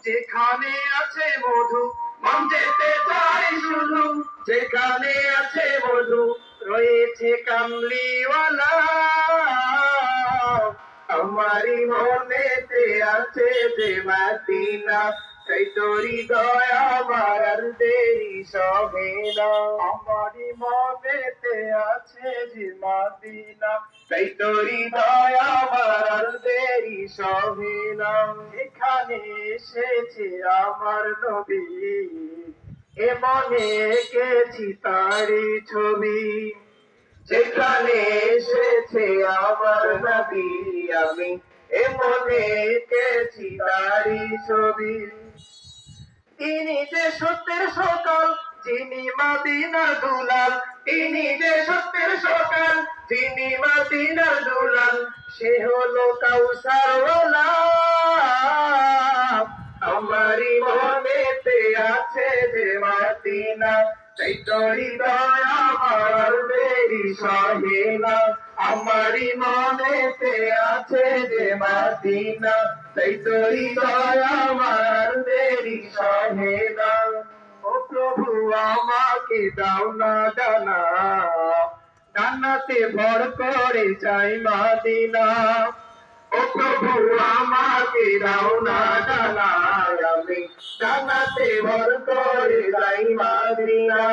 যেখানে আছে মধু মন যেতে চাই শুধু, যেখানে আছে মধু রয়েছে কামলিওয়ালা। আমারি মনেতে আছে যে মদিনা, সেই তোরি দয়া আমার আর দেরি সহে না। আমারি মনেতে আছে যে মদিনা, সেই তোরি দয়া আমার আর দেরি সহে না। এখানে এসেছে আমার নবী, এ মনে এঁকেছি তারি ছবি। যেখানে এসেছে আমার নবী, আমি এ মনে এঁকেছি তারি ছবি। তিনি যে সত্যের সকাল, যিনি মদিনার দুলাল, তিনি যে সত্যের সকাল, যিনি মদিনার দুলাল, সে হলো কাউসারওয়ালা। আমারি মনেতে আছে যে মদিনা, সেই তোরি দয়া আমার দেরি সহে না। আমারি মনেতে আছে যে মদিনা, সেই তোরি দয়া আমার দেরি সহে না। ও প্রভু আমাকে দাও না ডানা, ডানাতে ভর করে যাই মদিনা। ও প্রভু আমাকে দাও না ডানা, আমি ডানাতে ভর করে যাই মদিনা।